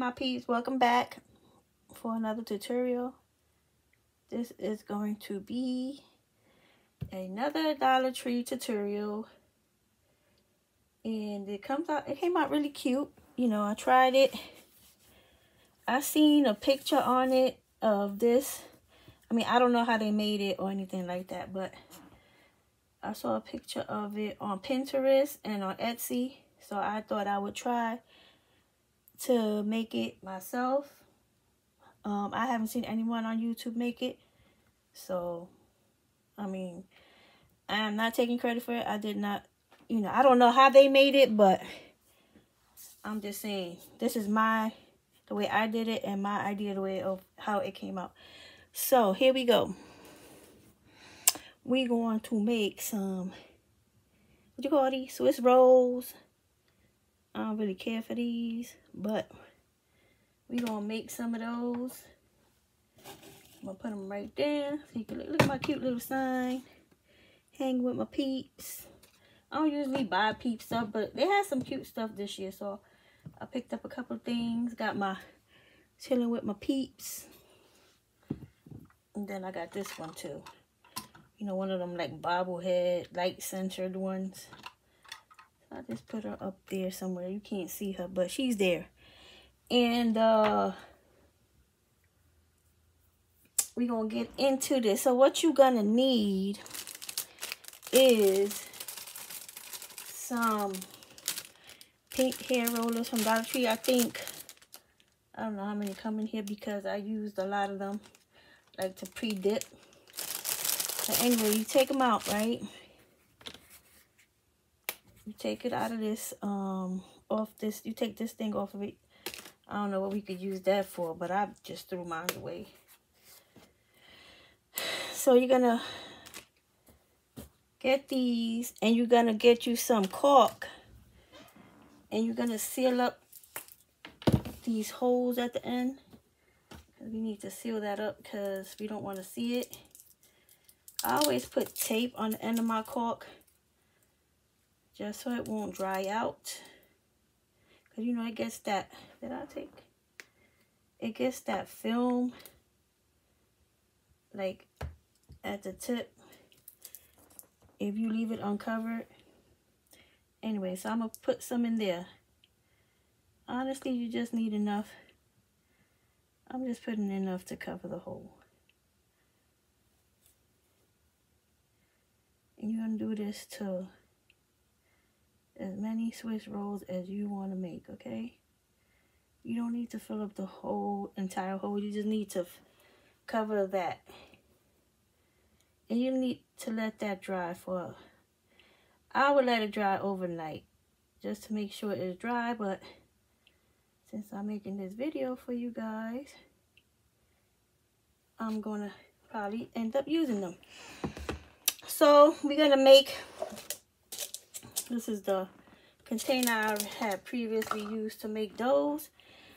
my peeps, welcome back for another tutorial. This is going to be another Dollar Tree tutorial, and it came out really cute. You know, I tried it. I seen a picture on it of this. I mean, I don't know how they made it or anything like that, but I saw a picture of it on Pinterest and on Etsy, so I thought I would try to make it myself. I haven't seen anyone on YouTube make it, so I mean, I am not taking credit for it. I did not, you know, I don't know how they made it, but I'm just saying this is the way I did it and my idea, the way of how it came out. So here we go. We're going to make some, what you call these, Swiss rolls. I don't really care for these, but we're going to make some of those. I'm going to put them right there so you can look at my cute little sign. Hang with my peeps. I don't usually buy Peep stuff, but they had some cute stuff this year, so I picked up a couple of things. Got my chilling with my peeps. And then I got this one too. You know, one of them like bobblehead, light centered ones. So I just put her up there somewhere. You can't see her, but she's there. And we're gonna get into this. So what you're gonna need is some pink hair rollers from Dollar Tree. I don't know how many come in here because I used a lot of them, like to pre-dip. But anyway, you take them out, right? You take it out of this, off this, you take this thing off of it. I don't know what we could use that for, but I just threw mine away. So you're gonna get these, and you're gonna get you some caulk, and you're gonna seal up these holes at the end. We need to seal that up because we don't want to see it. I always put tape on the end of my caulk just so it won't dry out, because you know it gets that, it gets that film like at the tip if you leave it uncovered. Anyway, so I'm gonna put some in there. Honestly, you just need enough. I'm just putting enough to cover the hole. And you're gonna do this to as many Swiss rolls as you want to make, okay? You don't need to fill up the whole entire hole. You just need to cover that. And you need to let that dry for, I would let it dry overnight just to make sure it's dry, but since I'm making this video for you guys, I'm gonna probably end up using them. So we're gonna make, this is the container I had previously used to make those.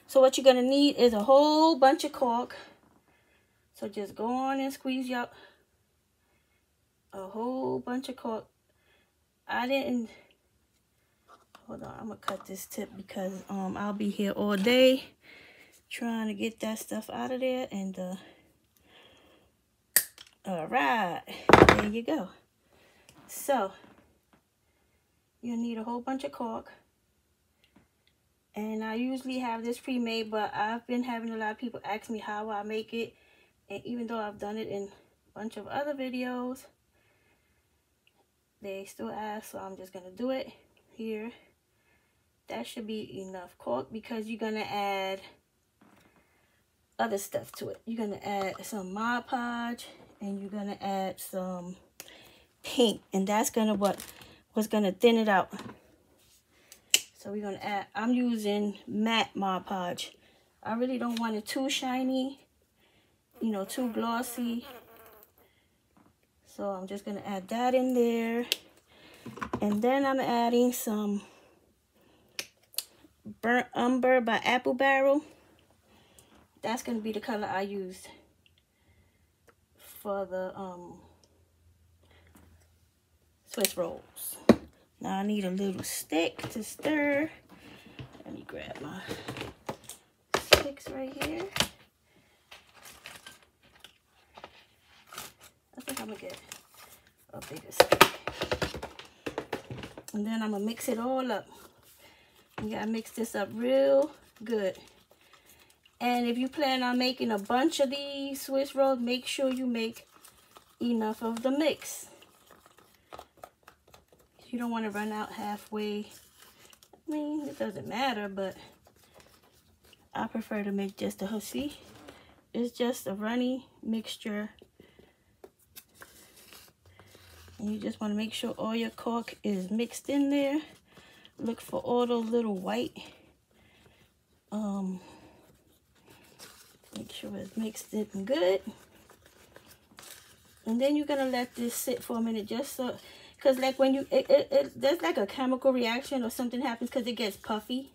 So what you're gonna need is a whole bunch of caulk. So just go on and squeeze out a whole bunch of caulk. Hold on, I'm gonna cut this tip because I'll be here all day trying to get that stuff out of there. And all right, there you go. So you'll need a whole bunch of caulk, and I usually have this pre-made, but I've been having a lot of people ask me how I make it, and even though I've done it in a bunch of other videos, they still ask, so I'm just gonna do it here. That should be enough caulk because you're gonna add other stuff to it. You're gonna add some Mod Podge, and you're gonna add some paint, and that's gonna what's gonna thin it out. So we're gonna add, I'm using matte Mod Podge. I really don't want it too shiny, you know, too glossy. So I'm just gonna add that in there, and then I'm adding some Burnt Umber by Apple Barrel. That's gonna be the color I used for the Swiss rolls. Now I need a little stick to stir. Let me grab my toothpicks right here. I think I'm gonna get a bigger stick. And then I'm gonna mix it all up. You gotta mix this up real good. And if you plan on making a bunch of these Swiss rolls, make sure you make enough of the mix. You don't want to run out halfway. I mean, it doesn't matter, but I prefer to make just a, see, it's just a runny mixture. And you just want to make sure all your cork is mixed in there. Look for all those little white. Make sure it's mixed in good. And then you're going to let this sit for a minute just so, because like when you, there's like a chemical reaction or something happens because it gets puffy.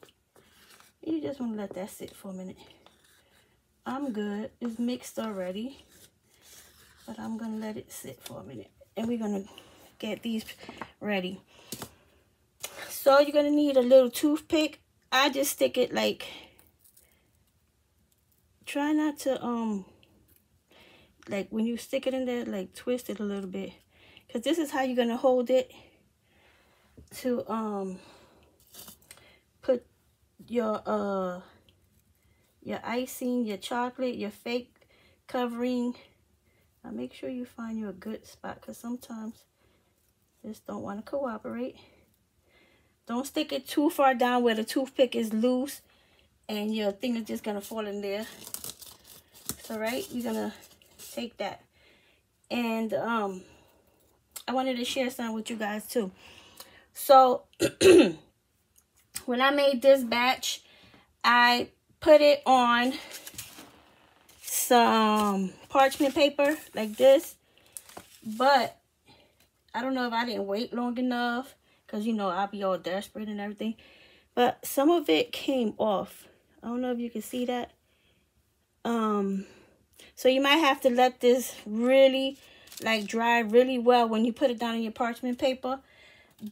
You just want to let that sit for a minute. I'm good. It's mixed already. But I'm going to let it sit for a minute. And we're going to get these ready. So you're going to need a little toothpick. I just stick it like, try not to, like when you stick it in there, like twist it a little bit. Because this is how you're going to hold it to, put your icing, your chocolate, your fake covering. Now make sure you find you a good spot, because sometimes this don't want to cooperate. Don't stick it too far down where the toothpick is loose and your thing is just going to fall in there. So, right, you're going to take that. And I wanted to share something with you guys too. So, when I made this batch, I put it on some parchment paper like this, but I don't know if I didn't wait long enough, because you know I'll be all desperate and everything, but some of it came off. I don't know if you can see that. So you might have to let this really like dry really well when you put it down in your parchment paper.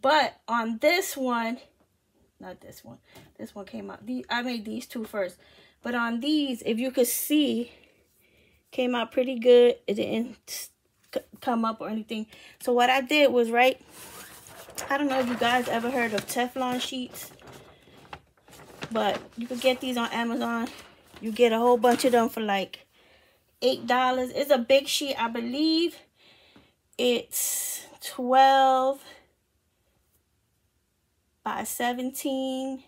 But on this one, not this one, this one came out, I made these two first, but on these, if you could see, came out pretty good. It didn't come up or anything. So what I did was, right, I don't know if you guys ever heard of Teflon sheets, but you could get these on Amazon. You get a whole bunch of them for like $8. It's a big sheet. I believe it's 12 by 17,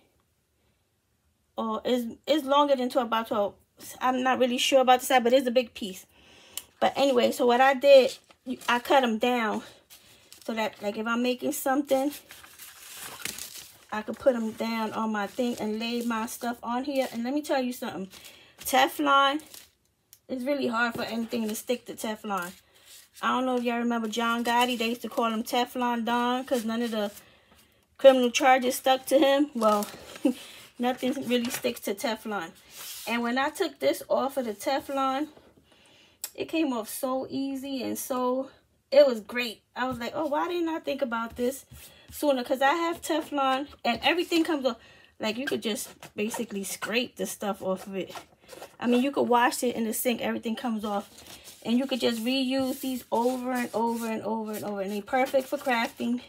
or it's longer than 12 by 12. I'm not really sure about the size, but it's a big piece. But anyway, so what I did, I cut them down so that, like, if I'm making something, I could put them down on my thing and lay my stuff on here. And let me tell you something. Teflon, it's really hard for anything to stick to Teflon. I don't know if y'all remember John Gotti. They used to call him Teflon Don because none of the criminal charges stuck to him. Well, nothing really sticks to Teflon. And when I took this off of the Teflon, it came off so easy and so, it was great. I was like, oh, why didn't I think about this sooner? Because I have Teflon and everything comes off. Like, you could just basically scrape the stuff off of it. I mean, you could wash it in the sink. Everything comes off. And you could just reuse these over and over and over and over. And they're perfect for crafting.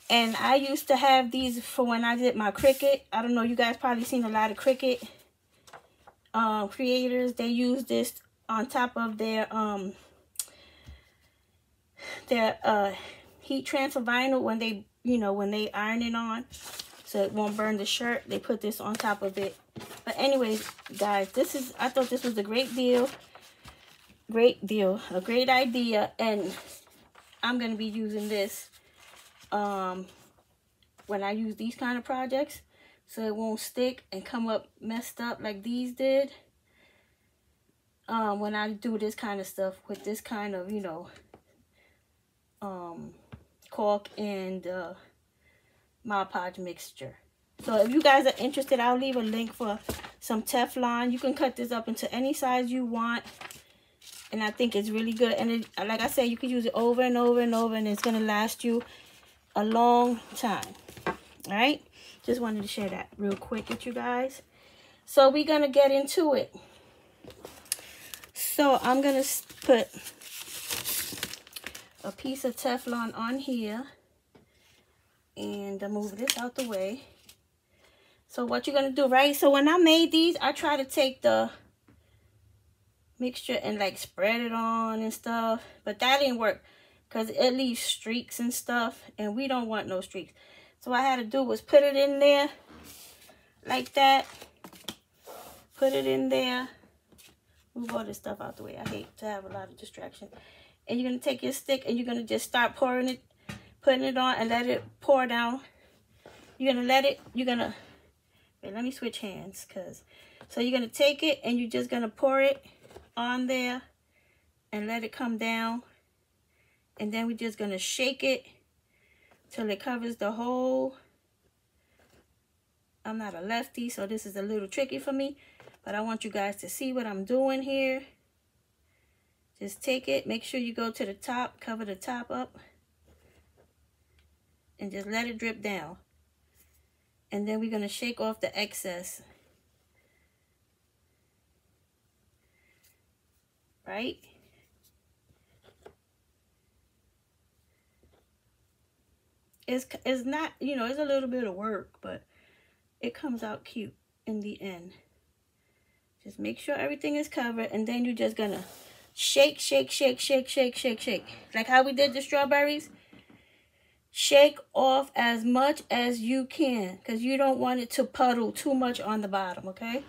And I used to have these for when I did my Cricut. I don't know, you guys probably seen a lot of Cricut creators. They use this on top of their heat transfer vinyl when they, you know, when they iron it on, so it won't burn the shirt. They put this on top of it. But anyways, guys, this is, I thought this was a great deal, a great idea, and I'm gonna be using this when I use these kind of projects, so it won't stick and come up messed up like these did. When I do this kind of stuff with this kind of, you know, cork and Mod Podge mixture. So if you guys are interested, I'll leave a link for some Teflon. You can cut this up into any size you want, and I think it's really good. And it, like I said, you can use it over and over and over, and it's gonna last you a long time. All right, just wanted to share that real quick with you guys. So we're going to get into it. So I'm going to put a piece of Teflon on here. And move this out the way. So what you're going to do, right? So when I made these, I try to take the mixture and like spread it on and stuff. But that didn't work because it leaves streaks and stuff. And we don't want no streaks. So what I had to do was put it in there like that. Put it in there. Move all this stuff out the way. I hate to have a lot of distraction. And you're going to take your stick and you're going to just start pouring it. Putting it on and let it pour down. You're going to let it, you're going to, wait, let me switch hands. So you're going to take it and you're just going to pour it on there and let it come down. And then we're just going to shake it till it covers the whole. I'm not a lefty, so this is a little tricky for me. But I want you guys to see what I'm doing here. Just take it, make sure you go to the top, cover the top up. And just let it drip down. And then we're going to shake off the excess. Right? It's not, you know, it's a little bit of work, but it comes out cute in the end. Just make sure everything is covered. And then you're just going to shake, shake, shake, shake, shake, shake, shake. Like how we did the strawberries. Shake off as much as you can because you don't want it to puddle too much on the bottom, okay?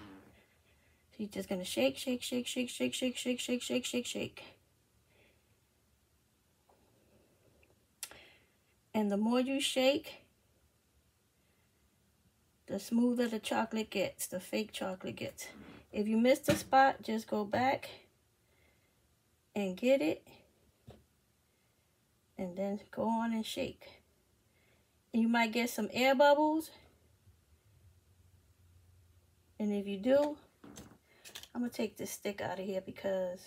So you're just going to shake, shake, shake, shake, shake, shake, shake, shake, shake, shake, shake. And the more you shake, the smoother the chocolate gets, the fake chocolate gets. If you missed a spot, just go back and get it. And then go on and shake. And you might get some air bubbles. And if you do, I'm going to take this stick out of here because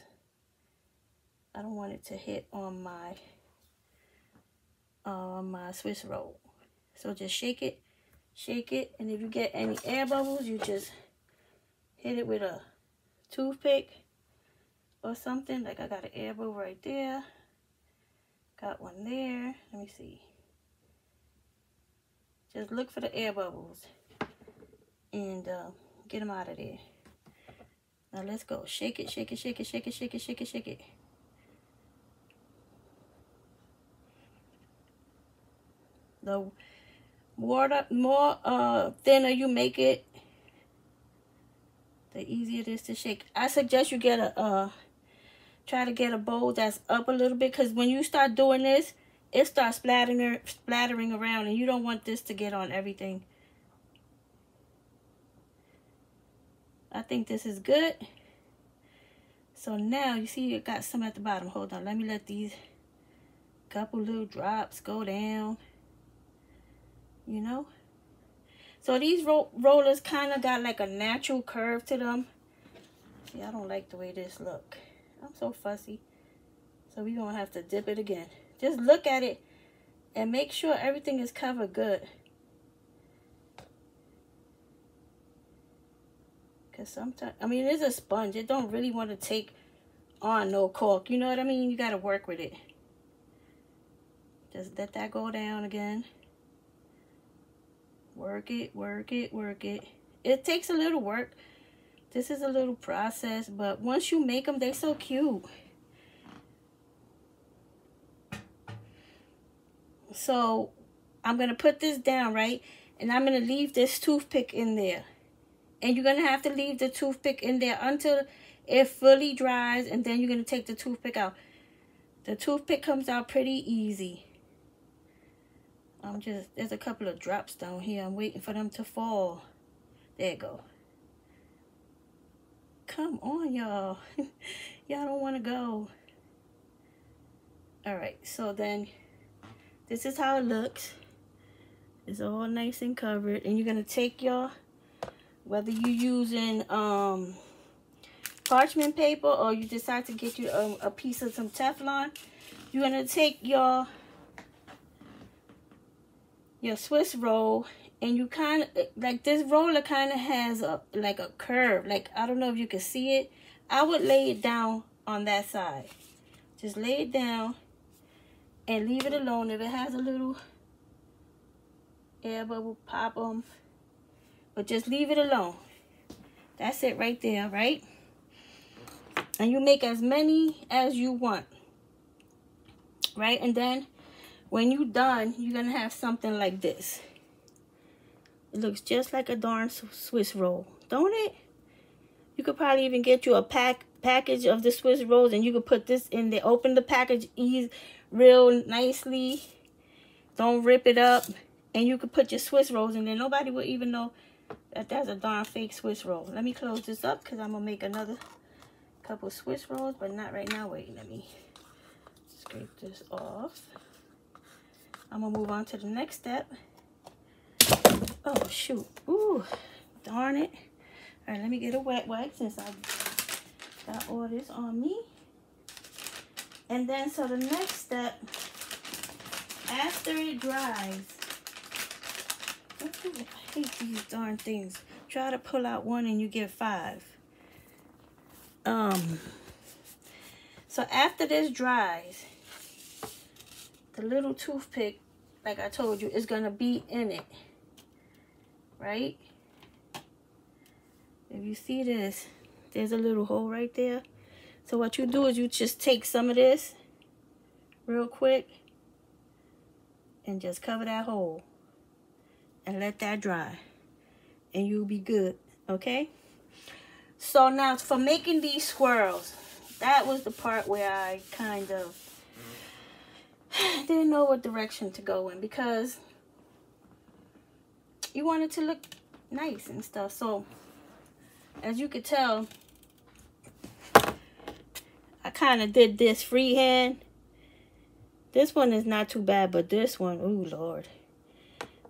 I don't want it to hit on my Swiss roll. So just shake it, and if you get any air bubbles, you just hit it with a toothpick or something. Like I got an air bubble right there. Got one there. Let me see. Just look for the air bubbles and get them out of there. Now let's go. Shake it, shake it, shake it, shake it, shake it, shake it, shake it. The more thinner you make it, the easier it is to shake. I suggest you get a try to get a bowl that's up a little bit, because when you start doing this, it starts splattering around, and you don't want this to get on everything. I think this is good. So now, you see it got some at the bottom. Hold on, let me let these couple little drops go down. You know? So these rollers kind of got like a natural curve to them. See, I don't like the way this look. I'm so fussy. So we're going to have to dip it again. Just look at it and make sure everything is covered good. Because sometimes, I mean, it's a sponge. It don't really want to take on no cork. You know what I mean? You got to work with it. Just let that go down again. Work it, work it, work it. It takes a little work. This is a little process, but once you make them, they're so cute. So I'm going to put this down, right? And I'm going to leave this toothpick in there. And you're going to have to leave the toothpick in there until it fully dries. And then you're going to take the toothpick out. The toothpick comes out pretty easy. There's a couple of drops down here. I'm waiting for them to fall. There you go. Come on, y'all. Y'all don't want to go. Alright, so then this is how it looks. It's all nice and covered. And you're going to take your, whether you're using parchment paper or you decide to get you a piece of some Teflon, you're going to take your Swiss roll And you kind of, like this roller kind of has a, like a curve. Like, I don't know if you can see it. I would lay it down on that side. Just lay it down and leave it alone. If it has a little air bubble, pop them. But just leave it alone. That's it right there, right? And you make as many as you want. Right? And then when you're done, you're going to have something like this. It looks just like a darn Swiss roll, don't it? You could probably even get you a package of the Swiss rolls, and you could put this in there. Open the package real nicely. Don't rip it up. And you could put your Swiss rolls in there. Nobody would even know that that's a darn fake Swiss roll. Let me close this up because I'm going to make another couple Swiss rolls, but not right now. Wait, let me scrape this off. I'm going to move on to the next step. Oh, shoot. Ooh, darn it. All right, let me get a wet wipe since I got all this on me. And then, so the next step, after it dries, I hate these darn things. Try to pull out one and you get 5. So after this dries, the little toothpick, like I told you, is gonna be in it, right? If you see this, there's a little hole right there. So what you do is you just take some of this real quick and just cover that hole and let that dry, and you'll be good, okay? So now for making these swirls, that was the part where I kind of didn't know what direction to go in, because you want it to look nice and stuff. So as you could tell, I kind of did this freehand. This one is not too bad, but this one, oh Lord.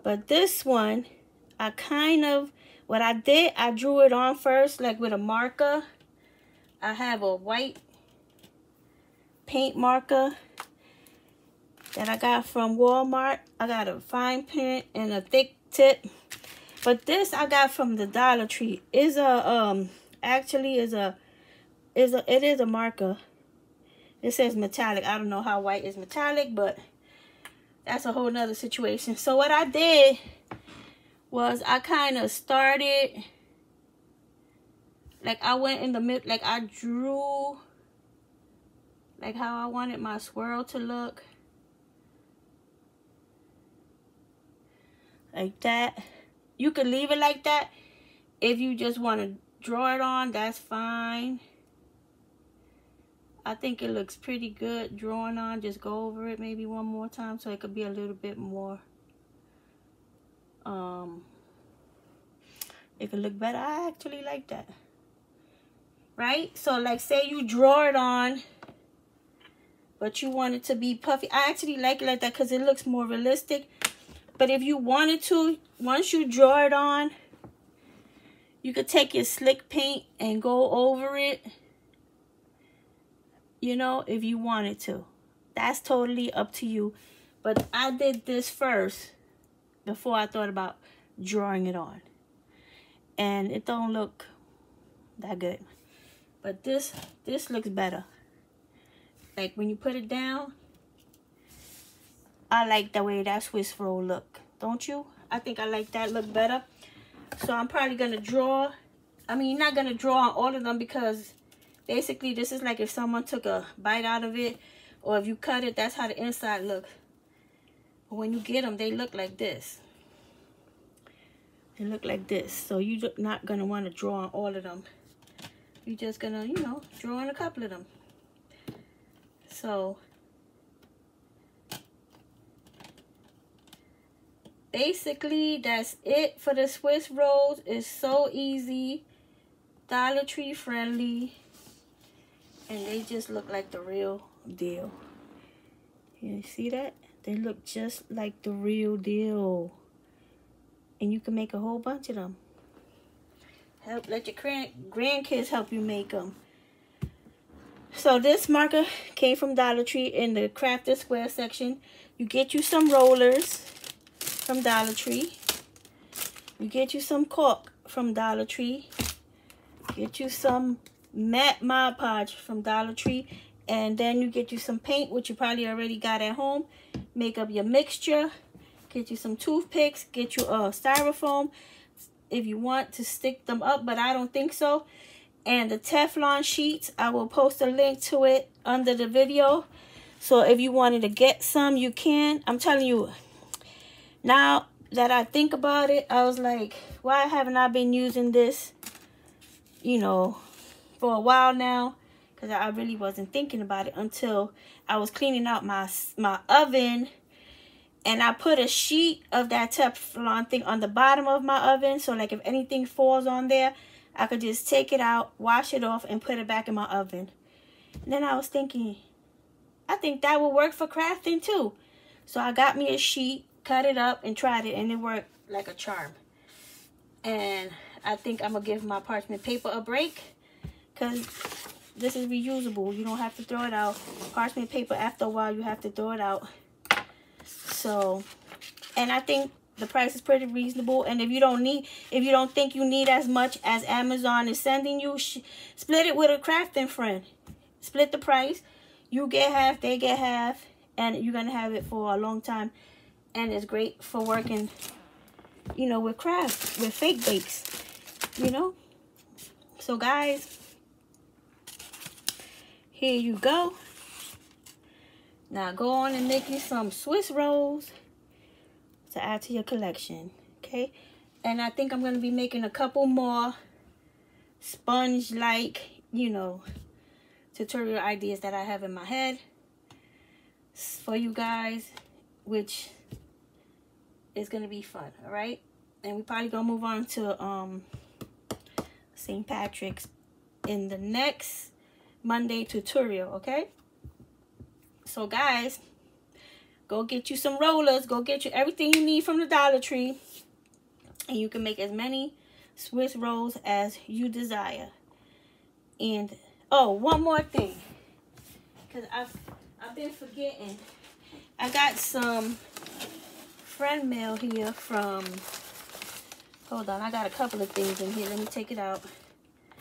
But this one, I kind of, what I did, I drew it on first, like with a marker. I have a white paint marker that I got from Walmart. I got a fine point and a thick tip. But this I got from the Dollar Tree. Is a actually is a it is a marker. It says metallic. I don't know how white is metallic, but that's a whole nother situation. So what I did was I kind of started, like I went in the middle, like I drew like how I wanted my swirl to look. Like that. You could leave it like that. If you just want to draw it on, that's fine. I think it looks pretty good drawing on. Just go over it maybe one more time so it could be a little bit more. It could look better. I actually like that. Right? So like say you draw it on, but you want it to be puffy. I actually like it like that because it looks more realistic. But if you wanted to, once you draw it on, you could take your slick paint and go over it. You know, if you wanted to. That's totally up to you. But I did this first before I thought about drawing it on. And it don't look that good. But this looks better. Like when you put it down, I like the way that Swiss roll look. Don't you? I think I like that look better. So I'm probably going to draw. I mean, you're not going to draw on all of them because basically this is like if someone took a bite out of it. Or if you cut it, that's how the inside look. But when you get them, they look like this. They look like this. So you're not going to want to draw on all of them. You're just going to, you know, draw on a couple of them. So basically, that's it for the Swiss rolls. It's so easy, Dollar Tree friendly, and they just look like the real deal. You see that? They look just like the real deal. And you can make a whole bunch of them. Let your grandkids help you make them. So this marker came from Dollar Tree in the Crafted Square section. You get you some rollers from Dollar Tree. You get you some caulk from Dollar Tree. Get you some matte Mod Podge from Dollar Tree. And then you get you some paint, which you probably already got at home. Make up your mixture. Get you some toothpicks. Get you a styrofoam if you want to stick them up, but I don't think so. And the Teflon sheets, I will post a link to it under the video. So if you wanted to get some, you can. I'm telling you, now that I think about it, I was like, why haven't I been using this, you know, for a while now? Because I really wasn't thinking about it until I was cleaning out my oven. And I put a sheet of that Teflon thing on the bottom of my oven. So like if anything falls on there, I could just take it out, wash it off, and put it back in my oven. And then I was thinking, I think that will work for crafting too. So I got me a sheet, cut it up, and tried it. And it worked like a charm. And I think I'm going to give my parchment paper a break. Because this is reusable. You don't have to throw it out. Parchment paper, after a while, you have to throw it out. So, and I think the price is pretty reasonable. And if you don't think you need as much as Amazon is sending you, split it with a crafting friend. Split the price. You get half, they get half, and you're going to have it for a long time. And it's great for working, you know, with crafts, with fake bakes, you know. So, guys, here you go. Now, go on and make you some Swiss rolls to add to your collection, okay? And I think I'm going to be making a couple more sponge-like, you know, tutorial ideas that I have in my head for you guys, which is going to be fun, all right? And we're probably going to move on to St. Patrick's in the next Monday tutorial, okay? So, guys, go get you some rollers. Go get you everything you need from the Dollar Tree. And you can make as many Swiss rolls as you desire. And, oh, one more thing. Because I've been forgetting. I got some friend mail here from... Hold on, I got a couple of things in here. Let me take it out.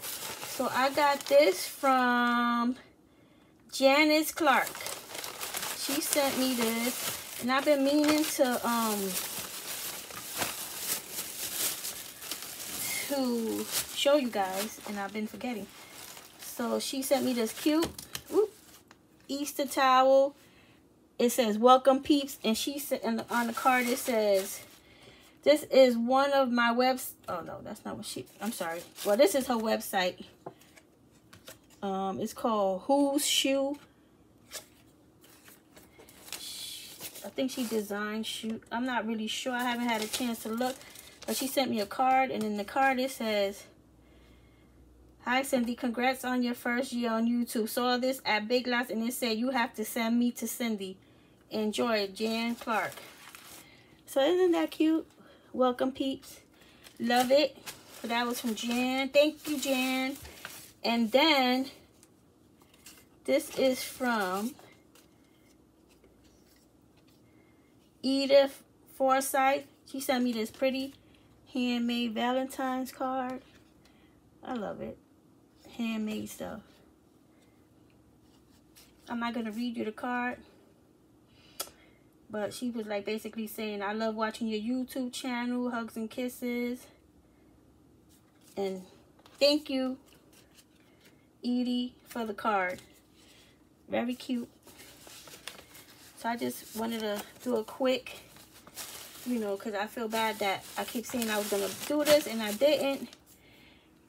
So, I got this from Janice Clark. She sent me this, and I've been meaning to show you guys, and I've been forgetting. So she sent me this cute Easter towel. It says "Welcome Peeps," and she said, and on the card it says, "This is one of my Oh no, that's not what she. I'm sorry. Well, this is her website. It's called Who's Shoe. I think she designed shoe. I'm not really sure. I haven't had a chance to look. But she sent me a card. And in the card it says, "Hi Cindy, congrats on your first year on YouTube. Saw this at Big Lots and it said you have to send me to Cindy. Enjoy, Jan Clark." So isn't that cute? Welcome Peeps. Love it. So that was from Jan. Thank you, Jan. And then this is from Edith Forsyth. She sent me this pretty handmade Valentine's card. I love it. Handmade stuff. I'm not going to read you the card. But she was like basically saying, "I love watching your YouTube channel. Hugs and kisses." And thank you, Edie, for the card. Very cute. So I just wanted to do a quick, you know, because I feel bad that I keep saying I was going to do this and I didn't.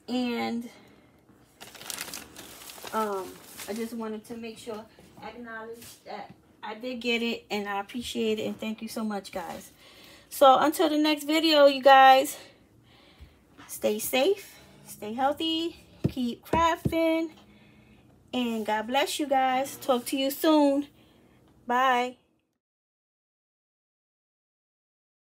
And I just wanted to make sure, acknowledge that I did get it and I appreciate it. And thank you so much, guys. So until the next video, you guys, stay safe, stay healthy, keep crafting, and God bless you guys. Talk to you soon. Bye.